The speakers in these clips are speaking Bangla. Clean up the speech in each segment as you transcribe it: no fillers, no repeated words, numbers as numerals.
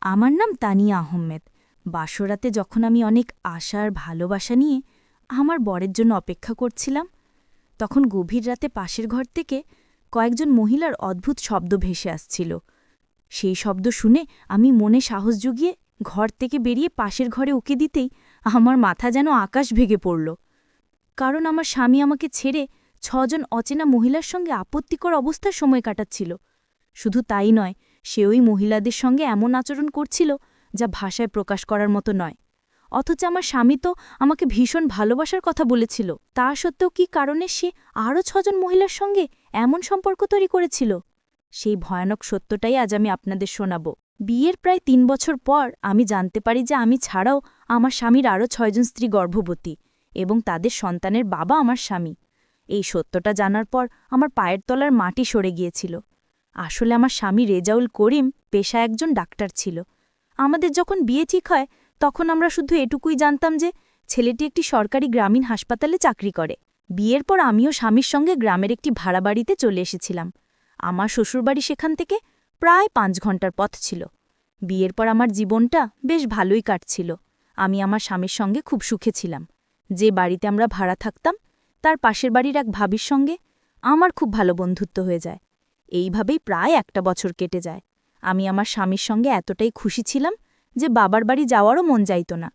আমার নাম তানিয়া আহমেদ। বাসরাতে যখন আমি অনেক আশা আর ভালোবাসা নিয়ে আমার বরের জন্য অপেক্ষা করছিলাম, তখন গভীর রাতে পাশের ঘর থেকে কয়েকজন মহিলার অদ্ভুত শব্দ ভেসে আসছিল। সেই শব্দ শুনে আমি মনে সাহস জুগিয়ে ঘর থেকে বেরিয়ে পাশের ঘরে উকি দিতেই আমার মাথা যেন আকাশ ভেঙে পড়ল। কারণ আমার স্বামী আমাকে ছেড়ে ৬ জন অচেনা মহিলার সঙ্গে আপত্তিকর অবস্থায় সময় কাটাচ্ছিল। শুধু তাই নয়, সে ওই মহিলাদের সঙ্গে এমন আচরণ করছিল যা ভাষায় প্রকাশ করার মতো নয়। অথচ আমার স্বামী তো আমাকে ভীষণ ভালোবাসার কথা বলেছিল। তা সত্ত্বেও কী কারণে সে আরও ৬ জন মহিলার সঙ্গে এমন সম্পর্ক তৈরি করেছিল? সেই ভয়ানক সত্যটাই আজ আমি আপনাদের শোনাব। বিয়ের প্রায় ৩ বছর পর আমি জানতে পারি যে আমি ছাড়াও আমার স্বামীর আরও ৬ জন স্ত্রী গর্ভবতী এবং তাদের সন্তানের বাবা আমার স্বামী। এই সত্যটা জানার পর আমার পায়ের তলার মাটি সরে গিয়েছিল। আসলে আমার স্বামী রেজাউল করিম পেশায় একজন ডাক্তার ছিল। আমাদের যখন বিয়ে ঠিক হয় তখন আমরা শুধু এটুকুই জানতাম যে ছেলেটি একটি সরকারি গ্রামীণ হাসপাতালে চাকরি করে। বিয়ের পর আমিও স্বামীর সঙ্গে গ্রামের একটি ভাড়া বাড়িতে চলে এসেছিলাম। আমার শ্বশুরবাড়ি সেখান থেকে প্রায় ৫ ঘণ্টার পথ ছিল। বিয়ের পর আমার জীবনটা বেশ ভালোই কাটছিল। আমি আমার স্বামীর সঙ্গে খুব সুখে ছিলাম। যে বাড়িতে আমরা ভাড়া থাকতাম তার পাশের বাড়ির এক ভাবির সঙ্গে আমার খুব ভালো বন্ধুত্ব হয়ে যায়। এইভাবেই প্রায় ১ বছর কেটে যায়। আমি আমার স্বামীর সঙ্গে এতটাই খুশি ছিলাম যে বাবার বাড়ি যাওয়ারও মন চাইত না।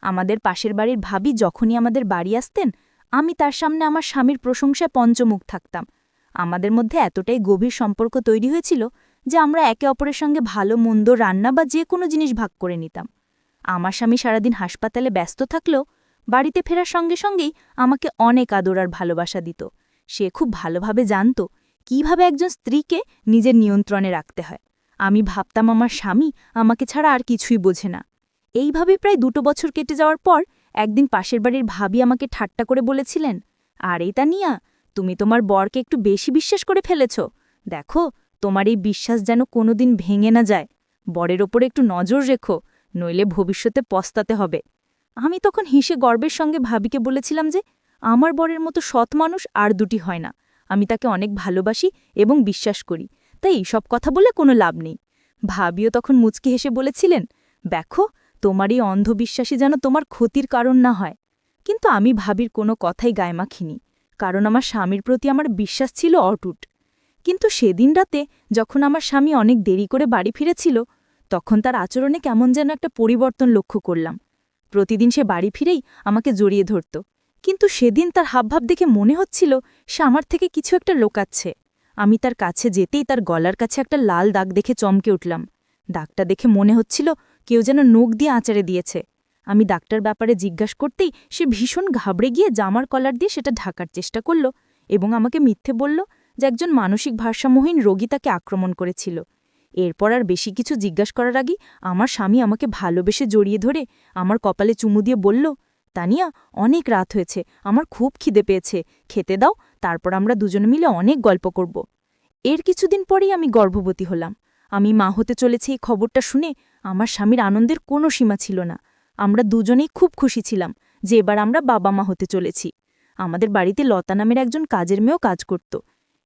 আমাদের পাশের বাড়ির ভাবি যখনই আমাদের বাড়ি আসতেন, আমি তার সামনে আমার স্বামীর প্রশংসায় পঞ্চমুখ থাকতাম। আমাদের মধ্যে এতটাই গভীর সম্পর্ক তৈরি হয়েছিল যে আমরা একে অপরের সঙ্গে ভালো মন্দ রান্না বা যে কোনো জিনিস ভাগ করে নিতাম। আমার স্বামী সারাদিন হাসপাতালে ব্যস্ত থাকলেও বাড়িতে ফেরার সঙ্গে সঙ্গেই আমাকে অনেক আদর আর ভালোবাসা দিত। সে খুব ভালোভাবে জানত কিভাবে একজন স্ত্রীকে নিজের নিয়ন্ত্রণে রাখতে হয়। আমি ভাবতাম আমার স্বামী আমাকে ছাড়া আর কিছুই বোঝে না। এইভাবে প্রায় ২ বছর কেটে যাওয়ার পর একদিন পাশের বাড়ির ভাবি আমাকে ঠাট্টা করে বলেছিলেন, "আরে তানিয়া, তুমি তোমার বরকে একটু বেশি বিশ্বাস করে ফেলেছ। দেখো, তোমার এই বিশ্বাস যেন কোনোদিন ভেঙে না যায়। বরের ওপরে একটু নজর রেখো, নইলে ভবিষ্যতে পস্তাতে হবে।" আমি তখন হেসে গর্বের সঙ্গে ভাবিকে বলেছিলাম যে আমার বরের মতো সৎ মানুষ আর দুটি হয় না। আমি তাকে অনেক ভালোবাসি এবং বিশ্বাস করি, তাই এইসব কথা বলে কোনো লাভ নেই। ভাবিও তখন মুচকি হেসে বলেছিলেন, "দেখো, তোমার এই অন্ধবিশ্বাসী যেন তোমার ক্ষতির কারণ না হয়।" কিন্তু আমি ভাবির কোনো কথাই গায়ে মাখিনি, কারণ আমার স্বামীর প্রতি আমার বিশ্বাস ছিল অটুট। কিন্তু সেদিন রাতে যখন আমার স্বামী অনেক দেরি করে বাড়ি ফিরেছিল, তখন তার আচরণে কেমন যেন একটা পরিবর্তন লক্ষ্য করলাম। প্রতিদিন সে বাড়ি ফিরেই আমাকে জড়িয়ে ধরত, কিন্তু সেদিন তার হাবভাব দেখে মনে হচ্ছিল সে আমার থেকে কিছু একটা লোকাচ্ছে। আমি তার কাছে যেতেই তার গলার কাছে একটা লাল দাগ দেখে চমকে উঠলাম। দাগটা দেখে মনে হচ্ছিল কেউ যেন নখ দিয়ে আঁচাড়ে দিয়েছে। আমি ডাক্তার ব্যাপারে জিজ্ঞাসা করতেই সে ভীষণ ঘাবড়ে গিয়ে জামার কলার দিয়ে সেটা ঢাকার চেষ্টা করল এবং আমাকে মিথ্যে বলল যে একজন মানসিক ভারসাম্যহীন রোগী তাকে আক্রমণ করেছিল। এরপর আর বেশি কিছু জিজ্ঞাসা করার আগেই আমার স্বামী আমাকে ভালোবেসে জড়িয়ে ধরে আমার কপালে চুমু দিয়ে বলল, "তানিয়া, অনেক রাত হয়েছে, আমার খুব খিদে পেয়েছে, খেতে দাও, তারপর আমরা দুজনে মিলে অনেক গল্প করব।" এর কিছুদিন পরেই আমি গর্ভবতী হলাম। আমি মা হতে চলেছি এই খবরটা শুনে আমার স্বামীর আনন্দের কোনো সীমা ছিল না। আমরা দুজনেই খুব খুশি ছিলাম যে এবার আমরা বাবা মা হতে চলেছি। আমাদের বাড়িতে লতা নামের একজন কাজের মেয়েও কাজ করত।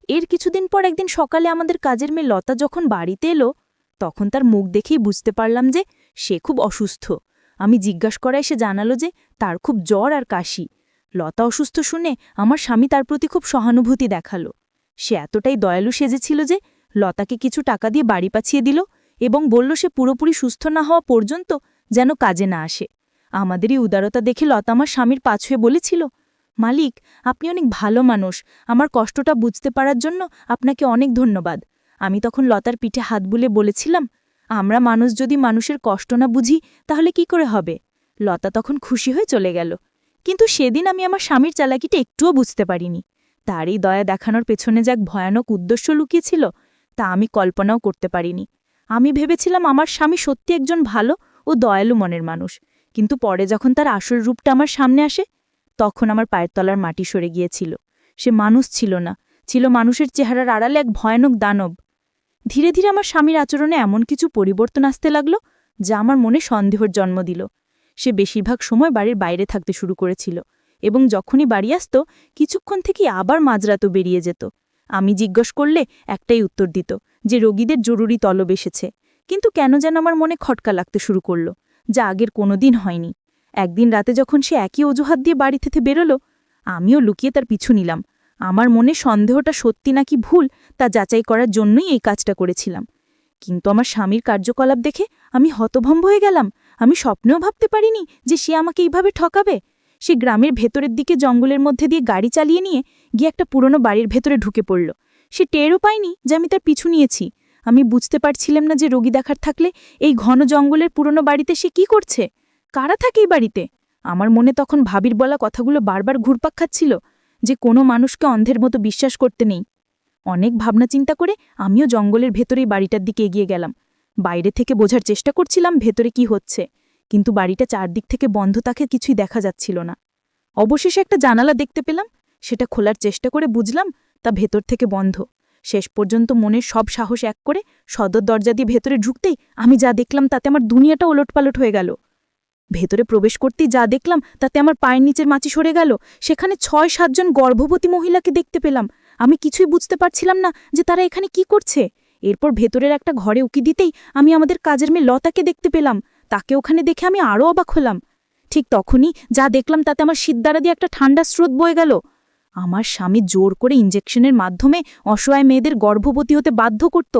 এর কিছুদিন পর একদিন সকালে আমাদের কাজের মেয়ে লতা যখন বাড়িতে এলো, তখন তার মুখ দেখেই বুঝতে পারলাম যে সে খুব অসুস্থ। আমি জিজ্ঞাসা করায় সে জানালো যে তার খুব জ্বর আর কাশি। লতা অসুস্থ শুনে আমার স্বামী তার প্রতি খুব সহানুভূতি দেখালো। সে এতটাই দয়ালু সেজেছিল যে লতাকে কিছু টাকা দিয়ে বাড়ি পাঠিয়ে দিল এবং বলল সে পুরোপুরি সুস্থ না হওয়া পর্যন্ত যেন কাজে না আসে। আমাদের এই উদারতা দেখে লতা আমার স্বামীর পাছুয়ে বলেছিল, "মালিক, আপনি অনেক ভালো মানুষ, আমার কষ্টটা বুঝতে পারার জন্য আপনাকে অনেক ধন্যবাদ।" আমি তখন লতার পিঠে হাত বুলে বলেছিলাম, "আমরা মানুষ যদি মানুষের কষ্ট না বুঝি তাহলে কি করে হবে?" লতা তখন খুশি হয়ে চলে গেল। কিন্তু সেদিন আমি আমার স্বামীর চালাকিটা একটুও বুঝতে পারিনি। তার এই দয়া দেখানোর পেছনে যে এক ভয়ানক উদ্দেশ্য লুকিয়েছিল তা আমি কল্পনাও করতে পারিনি। আমি ভেবেছিলাম আমার স্বামী সত্যি একজন ভালো ও দয়ালু মনের মানুষ, কিন্তু পরে যখন তার আসল রূপটা আমার সামনে আসে তখন আমার পায়ের তলার মাটি সরে গিয়েছিল। সে মানুষ ছিল না, ছিল মানুষের চেহারার আড়ালে এক ভয়ানক দানব। ধীরে ধীরে আমার স্বামীর আচরণে এমন কিছু পরিবর্তন আসতে লাগল যা আমার মনে সন্দেহের জন্ম দিল। সে বেশিরভাগ সময় বাড়ির বাইরে থাকতে শুরু করেছিল এবং যখনই বাড়ি আসত কিছুক্ষণ থেকেই আবার মাঝরাতও বেরিয়ে যেত। আমি জিজ্ঞেস করলে একটাই উত্তর দিত যে রোগীদের জরুরি তলব এসেছে। কিন্তু কেন যেন আমার মনে খটকা লাগতে শুরু করল, যা আগের কোনোদিন হয়নি। একদিন রাতে যখন সে একই অজুহাত দিয়ে বাড়ি থেকে বেরোলো, আমিও লুকিয়ে তার পিছু নিলাম। আমার মনে সন্দেহটা সত্যি নাকি ভুল তা যাচাই করার জন্যই এই কাজটা করেছিলাম। কিন্তু আমার স্বামীর কার্যকলাপ দেখে আমি হতভম্ব হয়ে গেলাম। আমি স্বপ্নেও ভাবতে পারিনি যে সে আমাকে এইভাবে ঠকাবে। সে গ্রামের ভেতরের দিকে জঙ্গলের মধ্যে দিয়ে গাড়ি চালিয়ে নিয়ে গিয়ে একটা পুরনো বাড়ির ভেতরে ঢুকে পড়ল। সে টেরও পায়নি যে আমি তার পিছু নিয়েছি। আমি বুঝতে পারছিলাম না যে রোগী দেখার থাকলে এই ঘন জঙ্গলের পুরনো বাড়িতে সে কি করছে, কারা থাকে এই বাড়িতে। আমার মনে তখন ভাবির বলা কথাগুলো বারবার ঘুরপাক খাচ্ছিল, যে কোনো মানুষকে অন্ধের মতো বিশ্বাস করতে নেই। অনেক ভাবনা চিন্তা করে আমিও জঙ্গলের ভেতরেই বাড়িটার দিকে এগিয়ে গেলাম। বাইরে থেকে বোঝার চেষ্টা করছিলাম ভেতরে কি হচ্ছে, কিন্তু বাড়িটা চারদিক থেকে বন্ধ, তাকে কিছুই দেখা যাচ্ছিল না। অবশেষে একটা জানালা দেখতে পেলাম, সেটা খোলার চেষ্টা করে বুঝলাম তা ভেতর থেকে বন্ধ। শেষ পর্যন্ত মনের সব সাহস এক করে সদর দরজা দিয়ে ভেতরে ঢুকতেই আমি যা দেখলাম তাতে আমার দুনিয়াটা ওলটপালট হয়ে গেল। ভেতরে প্রবেশ করতেই যা দেখলাম তাতে আমার পায়ের নিচের মাছি সরে গেল। সেখানে ৬-৭ জন গর্ভবতী মহিলাকে দেখতে পেলাম। আমি কিছুই বুঝতে পারছিলাম না যে তারা এখানে কি করছে। এরপর ভেতরের একটা ঘরে উকি দিতেই আমি আমাদের কাজের মেয়ে লতাকে দেখতে পেলাম। তাকে ওখানে দেখে আমি আরও অবাক হলাম। ঠিক তখনই যা দেখলাম তাতে আমার সিদ্ধারা দিয়ে একটা ঠান্ডা স্রোত বয়ে গেল। আমার স্বামী জোর করে ইঞ্জেকশনের মাধ্যমে অসহায় মেয়েদের গর্ভবতী হতে বাধ্য করত।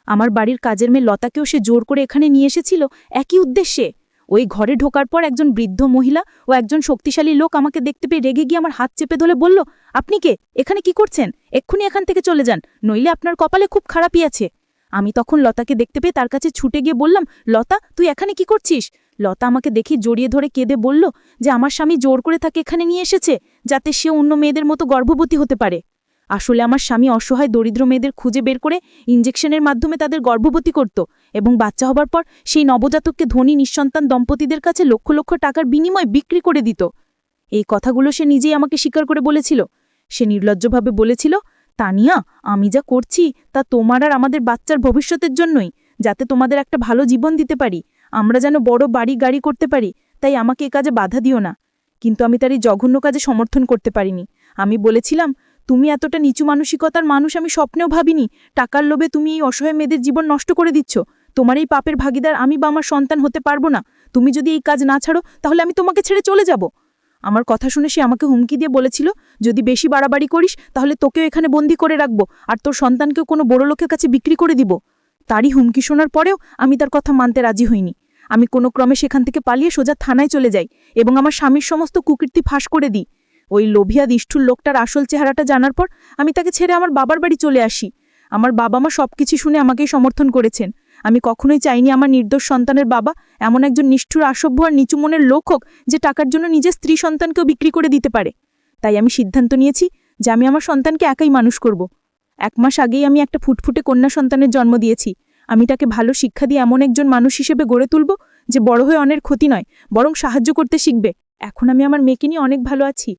আমার বাড়ির কাজের মেয়ে লতাকেও সে জোর করে এখানে নিয়ে এসেছিল একই উদ্দেশ্যে। ওই ঘরে ঢোকার পর একজন বৃদ্ধ মহিলা ও একজন শক্তিশালী লোক আমাকে দেখতে পেয়ে রেগে গিয়ে আমার হাত চেপে ধরে বলল, আপনি কে, এখানে কি করছেন? এক্ষুনি এখান থেকে চলে যান, নইলে আপনার কপালে খুব খারাপই আছে। আমি তখন লতাকে দেখতে পেয়ে তার কাছে ছুটে গিয়ে বললাম, লতা, তুই এখানে কি করছিস? লতা আমাকে দেখি জড়িয়ে ধরে কেঁদে বলল যে আমার স্বামী জোর করে তাকে এখানে নিয়ে এসেছে যাতে সে অন্য মেয়েদের মতো গর্ভবতী হতে পারে। আসলে আমার স্বামী অসহায় দরিদ্র মেয়েদের খুঁজে বের করে ইঞ্জেকশনের মাধ্যমে তাদের গর্ভবতী করত এবং বাচ্চা হবার পর সেই নবজাতককে ধনী নিঃসন্তান দম্পতিদের কাছে লক্ষ লক্ষ টাকার বিনিময়ে বিক্রি করে দিত। এই কথাগুলো সে নিজেই আমাকে স্বীকার করে বলেছিল। সে নির্লজ্জভাবে বলেছিল, তানিয়া, আমি যা করছি তা তোমার আর আমাদের বাচ্চার ভবিষ্যতের জন্যই, যাতে তোমাদের একটা ভালো জীবন দিতে পারি, আমরা যেন বড় বাড়ি গাড়ি করতে পারি, তাই আমাকে এ কাজে বাধা দিও না। কিন্তু আমি তার এই জঘন্য কাজে সমর্থন করতে পারিনি। আমি বলেছিলাম, তুমি এতটা নিচু মানসিকতার মানুষ আমি স্বপ্নেও ভাবিনি। টাকার লোভে তুমি এই অসহায় মেয়েদের জীবন নষ্ট করে দিচ্ছ। তোমার এই পাপের ভাগিদার আমি বা আমার সন্তান হতে পারবো না। তুমি যদি এই কাজ না ছাড়ো তাহলে আমি তোমাকে ছেড়ে চলে যাব। আমার কথা শুনে সে আমাকে হুমকি দিয়ে বলেছিল, যদি বেশি বাড়াবাড়ি করিস তাহলে তোকেও এখানে বন্দি করে রাখবো আর তোর সন্তানকেও কোনো বড় লোকের কাছে বিক্রি করে দিব। তারই হুমকি শোনার পরেও আমি তার কথা মানতে রাজি হইনি। আমি কোনো ক্রমে সেখান থেকে পালিয়ে সোজা থানায় চলে যাই এবং আমার স্বামীর সমস্ত কুকীর্তি ফাঁস করে দিই। ওই লোভিয়া নিষ্ঠুর লোকটার আসল চেহারাটা জানার পর আমি তাকে ছেড়ে আমার বাবার বাড়ি চলে আসি। আমার বাবা মা সবকিছু শুনে আমাকেই সমর্থন করেছেন। আমি কখনোই চাইনি আমার নির্দোষ সন্তানের বাবা এমন একজন নিষ্ঠুর, অসভ্য আর নিচু মনের লোক হোক যে টাকার জন্য নিজের স্ত্রী সন্তানকেও বিক্রি করে দিতে পারে। তাই আমি সিদ্ধান্ত নিয়েছি যে আমি আমার সন্তানকে একাই মানুষ করব। 1 মাস আগেই আমি একটা ফুটফুটে কন্যা সন্তানের জন্ম দিয়েছি। আমি তাকে ভালো শিক্ষা দিয়ে এমন একজন মানুষ হিসেবে গড়ে তুলব যে বড় হয়ে অন্যের ক্ষতি নয়, বরং সাহায্য করতে শিখবে। এখন আমি আমার মেয়েকে নিয়ে অনেক ভালো আছি।